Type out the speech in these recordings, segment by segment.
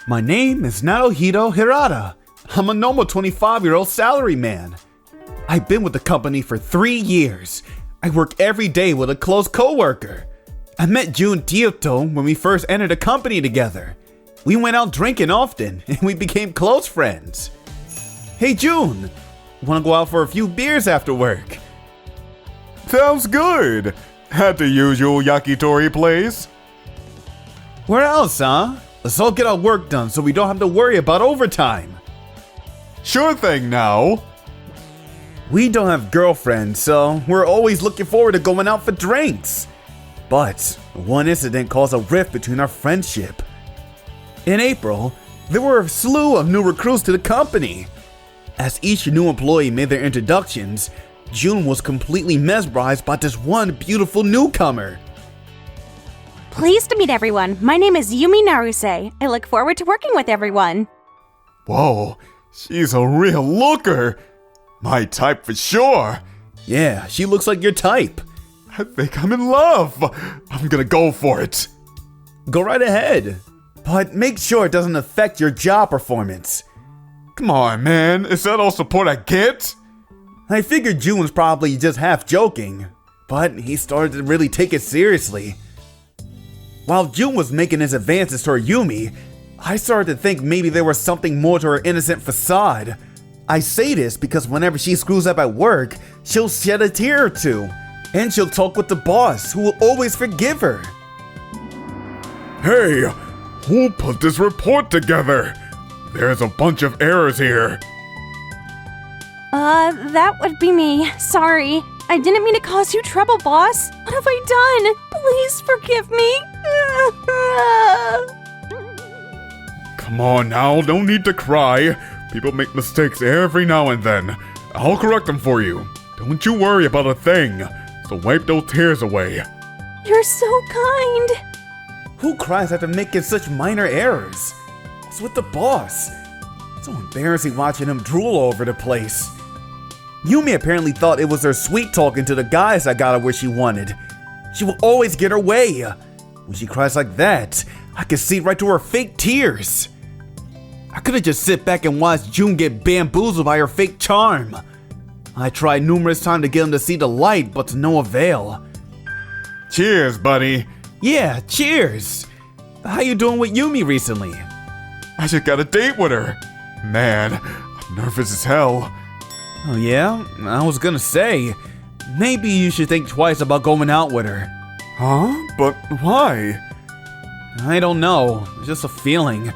My name is Naruhito Hirata. I'm a normal 25-year-old salaryman. I've been with the company for 3 years. I work every day with a close coworker. I met Jun Tioto when we first entered the company together. We went out drinking often, and we became close friends. Hey Jun, wanna go out for a few beers after work? Sounds good. At the usual yakitori place. Where else, huh? Let's all get our work done so we don't have to worry about overtime. Sure thing now. We don't have girlfriends, so we're always looking forward to going out for drinks. But one incident caused a rift between our friendship. In April, there were a slew of new recruits to the company. As each new employee made their introductions, June was completely mesmerized by this one beautiful newcomer. Pleased to meet everyone. My name is Yumi Naruse. I look forward to working with everyone. Whoa, she's a real looker. My type for sure. Yeah, she looks like your type. I think I'm in love. I'm gonna go for it. Go right ahead. But make sure it doesn't affect your job performance. Come on, man. Is that all support I get? I figured June was probably just half joking, but he started to really take it seriously. While June was making his advances toward Yumi, I started to think maybe there was something more to her innocent facade. I say this because whenever she screws up at work, she'll shed a tear or two, and she'll talk with the boss, who will always forgive her. Hey, who put this report together? There's a bunch of errors here. That would be me. Sorry. I didn't mean to cause you trouble, boss. What have I done? Please forgive me. Come on now, don't need to cry. People make mistakes every now and then. I'll correct them for you. Don't you worry about a thing. So wipe those tears away. You're so kind. Who cries after making such minor errors? It's with the boss. It's so embarrassing watching him drool all over the place. Yumi apparently thought it was her sweet talking to the guys that got her where she wanted. She will always get her way. When she cries like that, I can see right through her fake tears. I could have just sit back and watched June get bamboozled by her fake charm. I tried numerous times to get him to see the light, but to no avail. Cheers, buddy. Yeah, cheers. How you doing with Yumi recently? I just got a date with her. Man, I'm nervous as hell. Oh yeah? I was gonna say, maybe you should think twice about going out with her. Huh? But why? I don't know, it's just a feeling.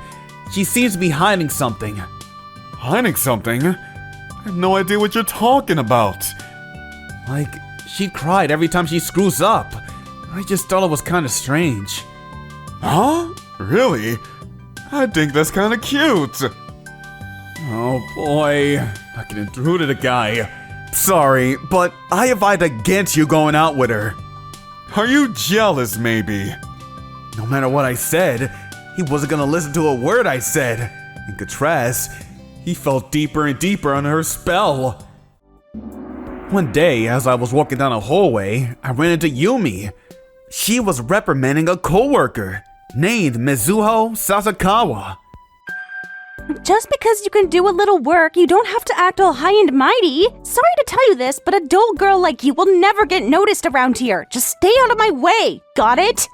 She seems to be hiding something. Hiding something? I have no idea what you're talking about. Like, she cried every time she screws up. I just thought it was kinda strange. Huh? Really? I think that's kinda cute. Oh boy, I can intrude a guy. Sorry, but I advise against you going out with her. Are you jealous, maybe? No matter what I said, he wasn't gonna listen to a word I said. In contrast, he fell deeper and deeper under her spell. One day, as I was walking down a hallway, I ran into Yumi. She was reprimanding a coworker named Mizuho Sasakawa. Just because you can do a little work, you don't have to act all high and mighty. Sorry to tell you this, but a dull girl like you will never get noticed around here. Just stay out of my way. Got it?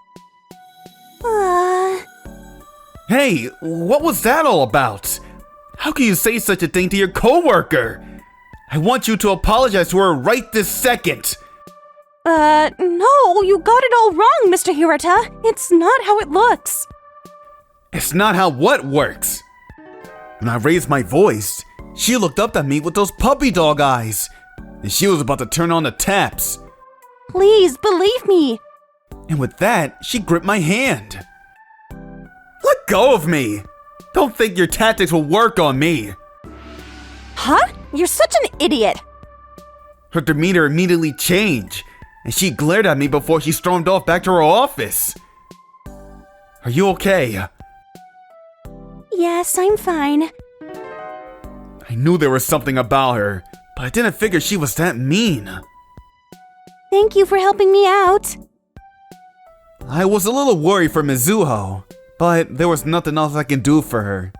Hey, what was that all about? How can you say such a thing to your coworker? I want you to apologize to her right this second. No, you got it all wrong, Mr. Hirata. It's not how it looks. It's not how what works. When I raised my voice, she looked up at me with those puppy dog eyes, and she was about to turn on the taps. Please, believe me. And with that, she gripped my hand. Let go of me! Don't think your tactics will work on me. Huh? You're such an idiot. Her demeanor immediately changed, and she glared at me before she stormed off back to her office. Are you okay? Yes, I'm fine. I knew there was something about her, but I didn't figure she was that mean. Thank you for helping me out. I was a little worried for Mizuho, but there was nothing else I can do for her.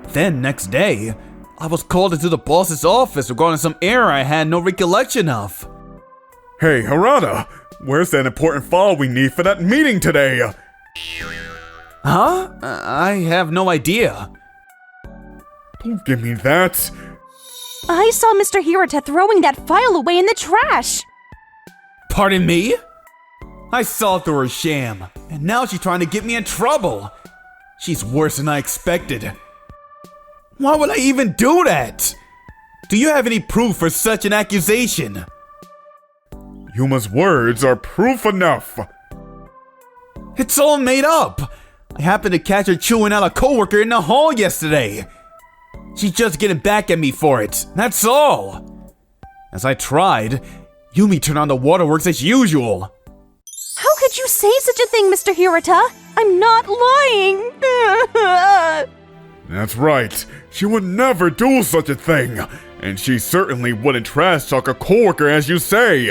Then next day, I was called into the boss's office regarding some error I had no recollection of. Hey, Harada, where's that important file we need for that meeting today? Huh? I have no idea. Don't give me that. I saw Mr. Hirata throwing that file away in the trash. Pardon me? I saw through her sham, and now she's trying to get me in trouble. She's worse than I expected. Why would I even do that? Do you have any proof for such an accusation? Yuma's words are proof enough. It's all made up. I happened to catch her chewing out a coworker in the hall yesterday. She's just getting back at me for it, that's all. As I tried, Yumi turned on the waterworks as usual. How could you say such a thing, Mr. Hirata? I'm not lying. That's right. She would never do such a thing. And she certainly wouldn't trash talk a coworker as you say.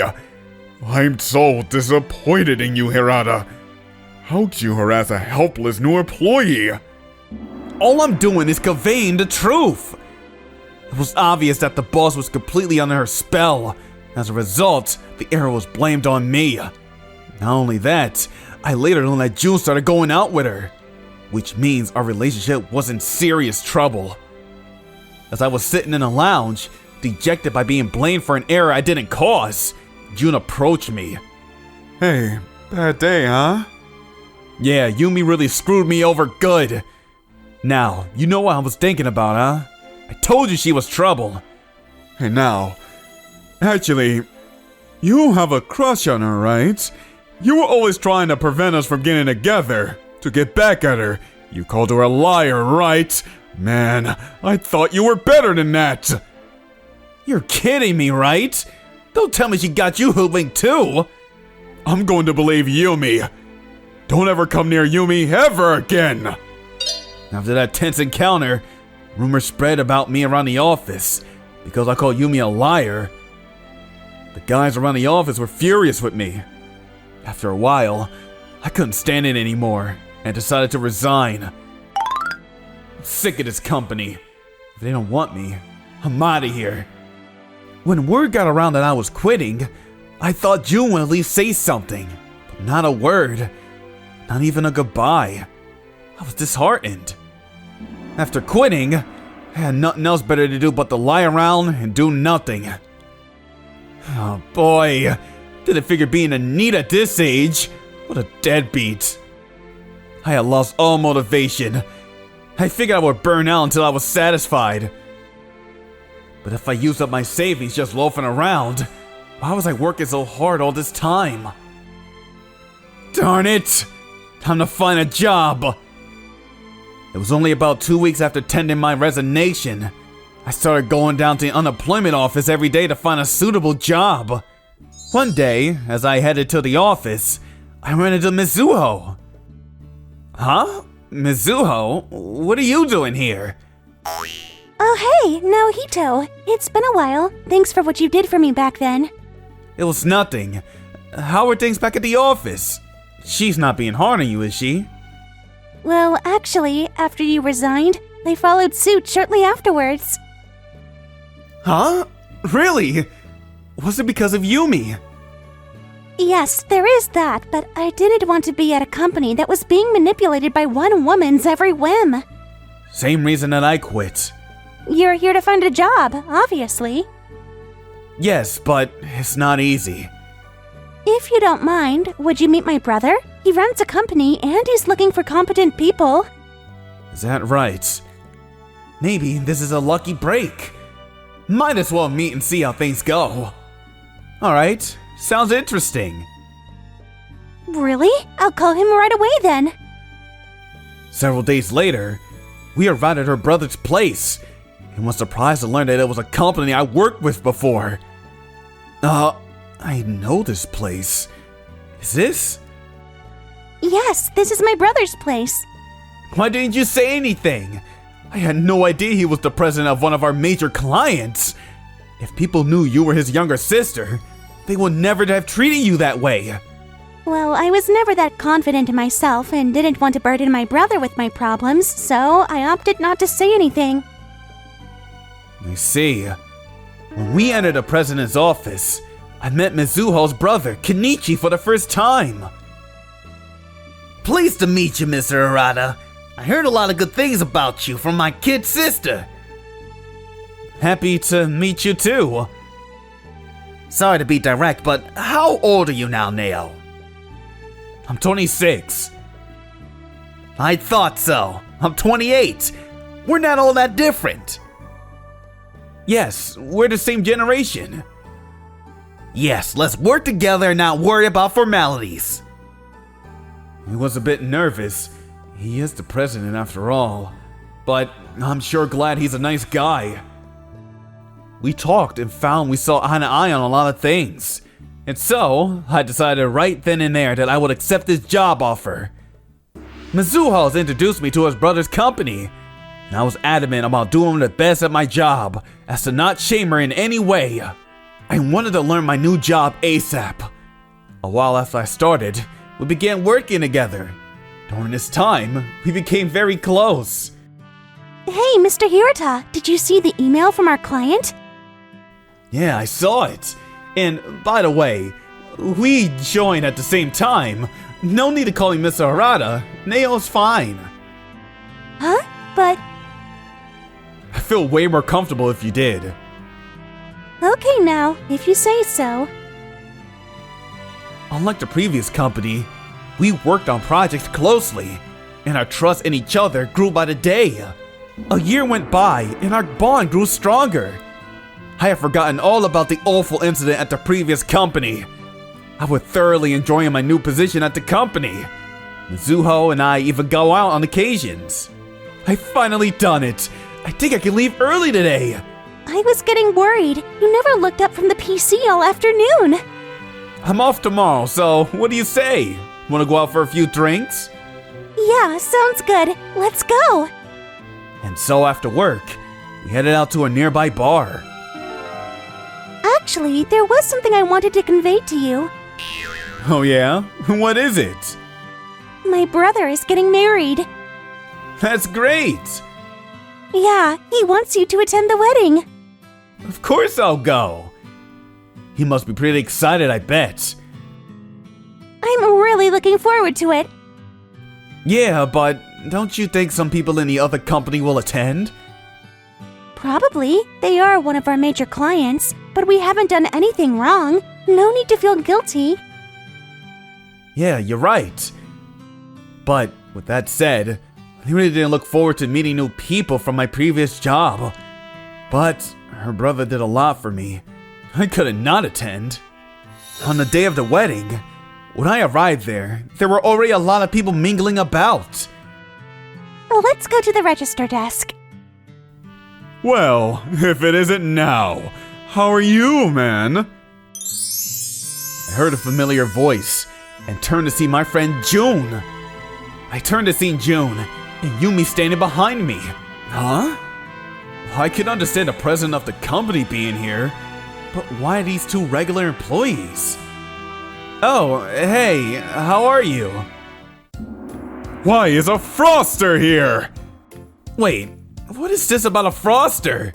I'm so disappointed in you, Hirata. How'd you harass a helpless new employee? All I'm doing is conveying the truth. It was obvious that the boss was completely under her spell. As a result, the error was blamed on me. Not only that, I later learned that June started going out with her, which means our relationship was in serious trouble. As I was sitting in a lounge, dejected by being blamed for an error I didn't cause, June approached me. Hey, bad day, huh? Yeah, Yumi really screwed me over good. Now, you know what I was thinking about, huh? I told you she was trouble. Hey, now, actually, you have a crush on her, right? You were always trying to prevent us from getting together. To get back at her, you called her a liar, right? Man, I thought you were better than that. You're kidding me, right? Don't tell me she got you hooping too. I'm going to believe Yumi. Don't ever come near Yumi ever again. After that tense encounter, rumors spread about me around the office because I called Yumi a liar. The guys around the office were furious with me. After a while, I couldn't stand it anymore and decided to resign. I'm sick of this company. If they don't want me, I'm out of here. When word got around that I was quitting, I thought June would at least say something, but not a word, not even a goodbye. I was disheartened. After quitting, I had nothing else better to do but to lie around and do nothing. Oh boy, didn't figure being a NEET at this age. What a deadbeat. I had lost all motivation. I figured I would burn out until I was satisfied. But if I used up my savings just loafing around, why was I working so hard all this time? Darn it! Time to find a job! It was only about 2 weeks after tendering my resignation. I started going down to the unemployment office every day to find a suitable job. One day, as I headed to the office, I ran into Mizuho. Huh? Mizuho? What are you doing here? Oh hey, Naohito. It's been a while. Thanks for what you did for me back then. It was nothing. How are things back at the office? She's not being hard on you, is she? Well, actually, after you resigned, they followed suit shortly afterwards. Huh? Really? Was it because of Yumi? Yes, there is that, but I didn't want to be at a company that was being manipulated by one woman's every whim. Same reason that I quit. You're here to find a job, obviously. Yes, but it's not easy. If you don't mind, would you meet my brother? He runs a company and he's looking for competent people. Is that right? Maybe this is a lucky break. Might as well meet and see how things go. Alright, sounds interesting. Really? I'll call him right away then. Several days later, we arrived at her brother's place and was surprised to learn that it was a company I worked with before. I know this place. Is this? Yes, this is my brother's place. Why didn't you say anything? I had no idea he was the president of one of our major clients. If people knew you were his younger sister, they would never have treated you that way. Well, I was never that confident in myself and didn't want to burden my brother with my problems, so I opted not to say anything. I see. When we entered the president's office, I met Mizuho's brother, Kenichi, for the first time. Pleased to meet you, Mr. Arata. I heard a lot of good things about you from my kid sister. Happy to meet you too. Sorry to be direct, but how old are you now, Neo? I'm 26. I thought so. I'm 28. We're not all that different. Yes, we're the same generation. Yes, let's work together and not worry about formalities. He was a bit nervous. He is the president after all. But I'm sure glad he's a nice guy. We talked and found we saw eye to eye on a lot of things. And so, I decided right then and there that I would accept his job offer. Mizuho's introduced me to his brother's company. And I was adamant about doing the best at my job, as to not shame her in any way. I wanted to learn my new job ASAP. A while after I started, we began working together. During this time, we became very close. Hey, Mr. Hirata, did you see the email from our client? Yeah, I saw it. And by the way, we joined at the same time. No need to call him Mr. Harada. Neo's fine. Huh? But... I feel way more comfortable if you did. Okay now, if you say so. Unlike the previous company, we worked on projects closely, and our trust in each other grew by the day. A year went by, and our bond grew stronger. I had forgotten all about the awful incident at the previous company. I was thoroughly enjoying my new position at the company. Mizuho and I even go out on occasions. I've finally done it. I think I can leave early today. I was getting worried. You never looked up from the PC all afternoon. I'm off tomorrow, so what do you say? Want to go out for a few drinks? Yeah, sounds good. Let's go. And so after work, we headed out to a nearby bar. Actually, there was something I wanted to convey to you. Oh yeah? What is it? My brother is getting married. That's great! Yeah, he wants you to attend the wedding. Of course I'll go! He must be pretty excited, I bet. I'm really looking forward to it. Yeah, but don't you think some people in the other company will attend? Probably. They are one of our major clients, but we haven't done anything wrong. No need to feel guilty. Yeah, you're right. But with that said, I really didn't look forward to meeting new people from my previous job. But her brother did a lot for me. I couldn't not attend. On the day of the wedding, when I arrived there were already a lot of people mingling about. Let's go to the register desk. Well, if it isn't now, how are you, man? I heard a familiar voice and turned to see my friend June. I turned to see June and Yumi standing behind me. Huh? I could understand the president of the company being here, but why these two regular employees? Oh, hey, how are you? Why is a Froster here? Wait, what is this about a Froster?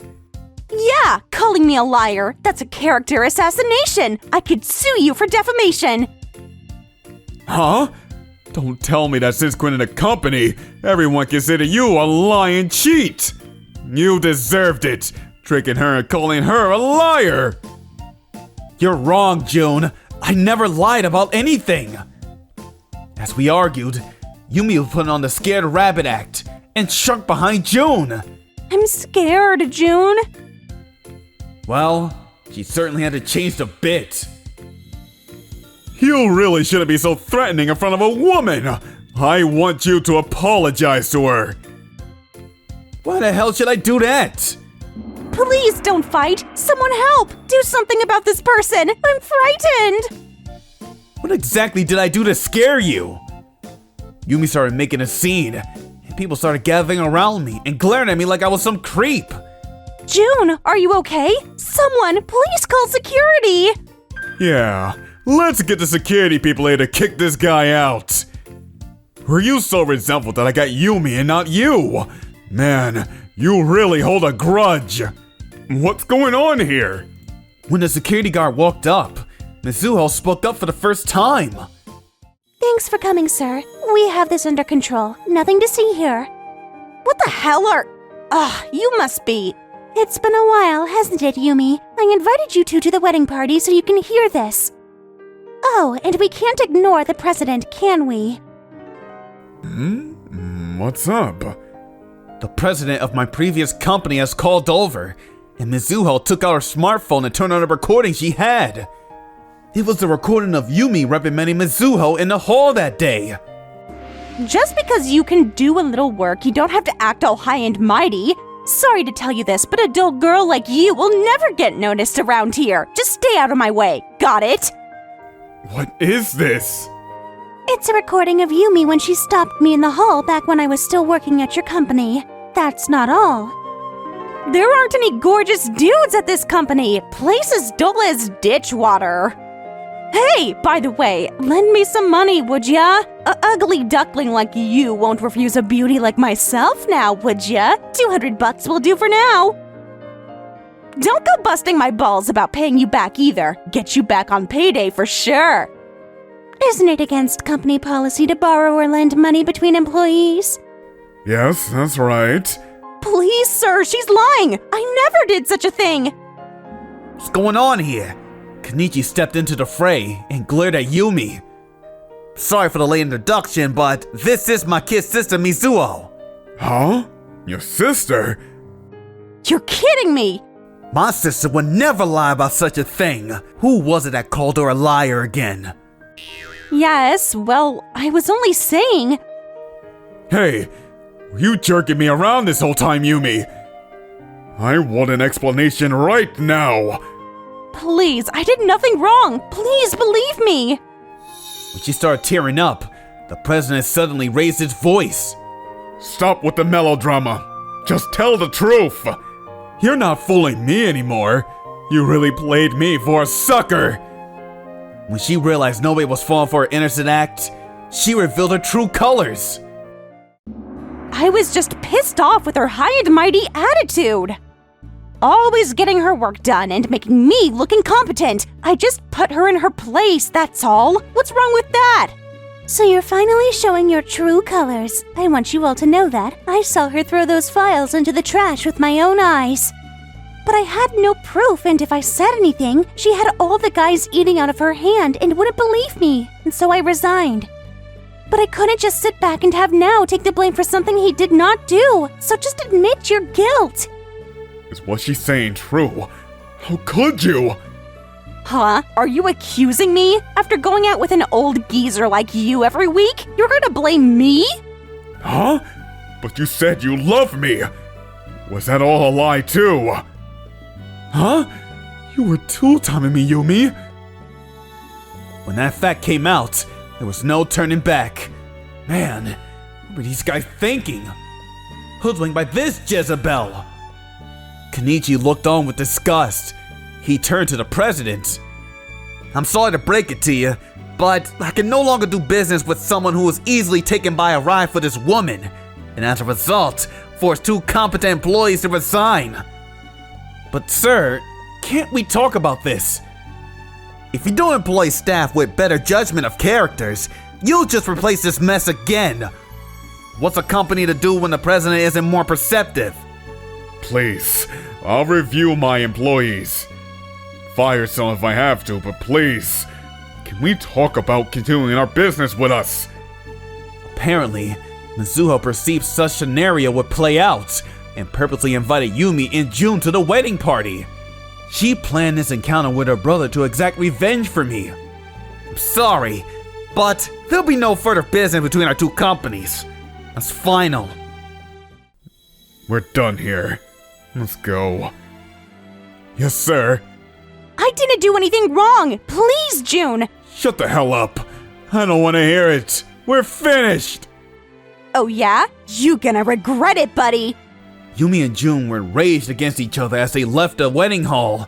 Yeah, calling me a liar. That's a character assassination. I could sue you for defamation. Huh? Don't tell me that since quitting the company, everyone considered you a lying cheat. You deserved it, tricking her and calling her a liar. You're wrong, June. I never lied about anything. As we argued, Yumi was putting on the scared rabbit act and shrunk behind June. I'm scared, June. Well, she certainly had to change a bit. You really shouldn't be so threatening in front of a woman. I want you to apologize to her. Why the hell should I do that? Please don't fight. Someone help. Do something about this person. I'm frightened. What exactly did I do to scare you? Yumi started making a scene, and people started gathering around me and glaring at me like I was some creep. June, are you okay? Someone, please call security. Yeah, Let's get the security people here to kick this guy out. Were you so resentful that I got Yumi and not you? Man, you really hold a grudge. What's going on here? When the security guard walked up, Mizuho spoke up for the first time. Thanks for coming, sir. We have this under control. Nothing to see here. What the hell are... you must be... It's been a while, hasn't it, Yumi? I invited you two to the wedding party so you can hear this. Oh, and we can't ignore the president, can we? What's up? The president of my previous company has called over, and Mizuho took out her smartphone and turned on a recording she had. It was the recording of Yumi reprimanding Mizuho in the hall that day. Just because you can do a little work, you don't have to act all high and mighty. Sorry to tell you this, but a dull girl like you will never get noticed around here. Just stay out of my way. Got it? What is this? It's a recording of Yumi when she stopped me in the hall back when I was still working at your company. That's not all. There aren't any gorgeous dudes at this company. Place is dull as ditch water. Hey, by the way, lend me some money, would ya? A ugly duckling like you won't refuse a beauty like myself now, would ya? $200 will do for now. Don't go busting my balls about paying you back either. Get you back on payday for sure. Isn't it against company policy to borrow or lend money between employees? Yes, that's right. Please, sir, she's lying. I never did such a thing. What's going on here? Kenichi stepped into the fray and glared at Yumi. Sorry for the late introduction, but this is my kid sister Mizuho. Huh? Your sister? You're kidding me. My sister would never lie about such a thing. Who was it that called her a liar again? Yes, well, I was only saying... Hey, were you jerking me around this whole time, Yumi? I want an explanation right now. Please, I did nothing wrong. Please believe me. When she started tearing up, the president suddenly raised his voice. Stop with the melodrama. Just tell the truth. You're not fooling me anymore. You really played me for a sucker. When she realized nobody was falling for her innocent act, she revealed her true colors. I was just pissed off with her high and mighty attitude. Always getting her work done and making me look incompetent. I just put her in her place, that's all. What's wrong with that? So you're finally showing your true colors. I want you all to know that. I saw her throw those files into the trash with my own eyes. But I had no proof, and if I said anything, she had all the guys eating out of her hand and wouldn't believe me, and so I resigned. But I couldn't just sit back and have Now take the blame for something he did not do, so just admit your guilt. Is what she's saying true? How could you? Huh? Are you accusing me? After going out with an old geezer like you every week, you're gonna blame me? Huh? But you said you love me. Was that all a lie too? Huh? You were two-timing me, Yumi. When that fact came out, there was no turning back. Man, what were these guys thinking? Hoodwinked by this Jezebel. Kenichi looked on with disgust. He turned to the president. I'm sorry to break it to you, but I can no longer do business with someone who was easily taken by a ride for this woman, and as a result, forced two competent employees to resign. But sir, can't we talk about this? If you don't employ staff with better judgment of characters, you'll just replace this mess again. What's a company to do when the president isn't more perceptive? Please, I'll review my employees. Fire some if I have to, but please, can we talk about continuing our business with us? Apparently, Mizuho perceived such scenario would play out and purposely invited Yumi in June to the wedding party. She planned this encounter with her brother to exact revenge for me. I'm sorry, but there'll be no further business between our two companies. That's final. We're done here. Let's go. Yes, sir. I didn't do anything wrong. Please, June. Shut the hell up. I don't want to hear it. We're finished. Oh yeah? You gonna regret it, buddy. Yumi and June were enraged against each other as they left the wedding hall.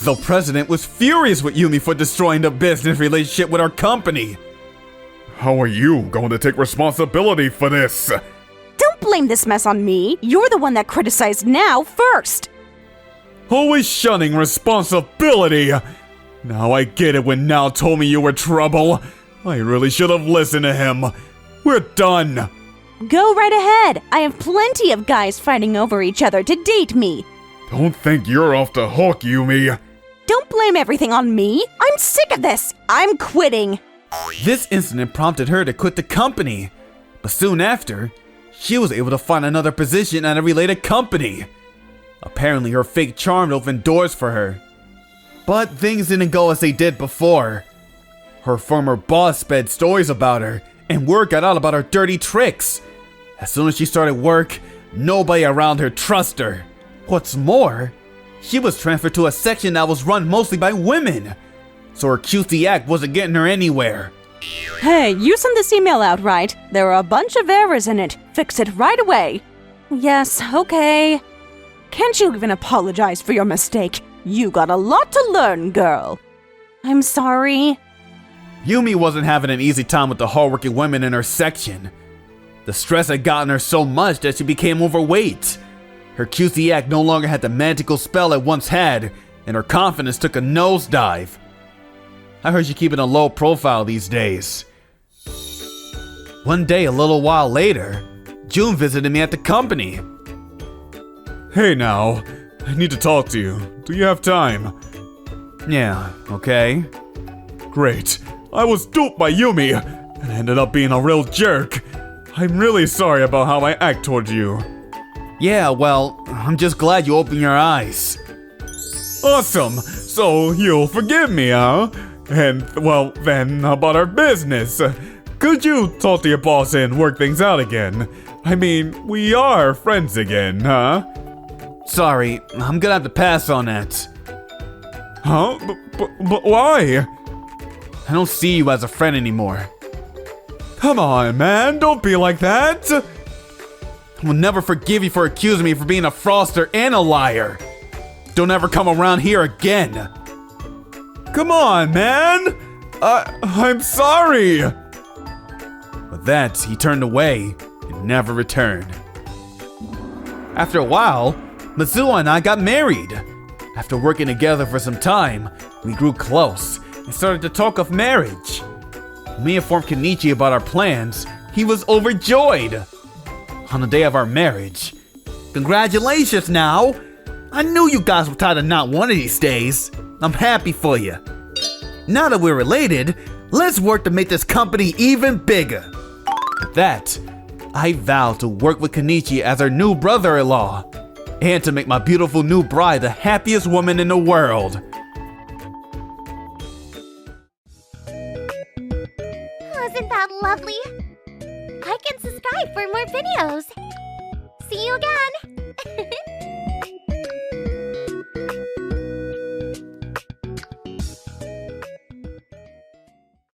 The president was furious with Yumi for destroying the business relationship with our company. How are you going to take responsibility for this? Don't blame this mess on me. You're the one that criticized Now first. Always shunning responsibility. Now I get it when Now told me you were trouble. I really should have listened to him. We're done. Go right ahead. I have plenty of guys fighting over each other to date me. Don't think you're off the hook, Yumi. Don't blame everything on me. I'm sick of this. I'm quitting. This incident prompted her to quit the company. But soon after, she was able to find another position at a related company. Apparently her fake charm opened doors for her. But things didn't go as they did before. Her former boss sped stories about her, and word got out about her dirty tricks. As soon as she started work, nobody around her trusted her. What's more, she was transferred to a section that was run mostly by women, so her cutesy act wasn't getting her anywhere. Hey, you sent this email out, right? There are a bunch of errors in it. Fix it right away. Yes, okay. Can't you even apologize for your mistake? You got a lot to learn, girl. I'm sorry. Yumi wasn't having an easy time with the hardworking women in her section. The stress had gotten her so much that she became overweight. Her cutesy act no longer had the magical spell it once had, and her confidence took a nosedive. I heard you keeping a low profile these days. One day, a little while later, June visited me at the company. Hey now, I need to talk to you. Do you have time? Yeah, okay. Great. I was duped by Yumi, and ended up being a real jerk. I'm really sorry about how I act towards you. Yeah, well, I'm just glad you opened your eyes. Awesome! So you'll forgive me, huh? And, well, then, how about our business? Could you talk to your boss and work things out again? I mean, we are friends again, huh? Sorry, I'm gonna have to pass on that. Huh? But why? I don't see you as a friend anymore. Come on, man, don't be like that! I will never forgive you for accusing me for being a fraudster and a liar. Don't ever come around here again. Come on, man! I'm sorry! With that, he turned away and never returned. After a while, Mitsuo and I got married. After working together for some time, we grew close and started to talk of marriage. When we informed Kenichi about our plans, he was overjoyed. On the day of our marriage, congratulations now! I knew you guys would tie the knot one of these days. I'm happy for you. Now that we're related, let's work to make this company even bigger. With that, I vow to work with Kenichi as our new brother-in-law, and to make my beautiful new bride the happiest woman in the world. Wasn't that lovely? Like and subscribe for more videos. See you again!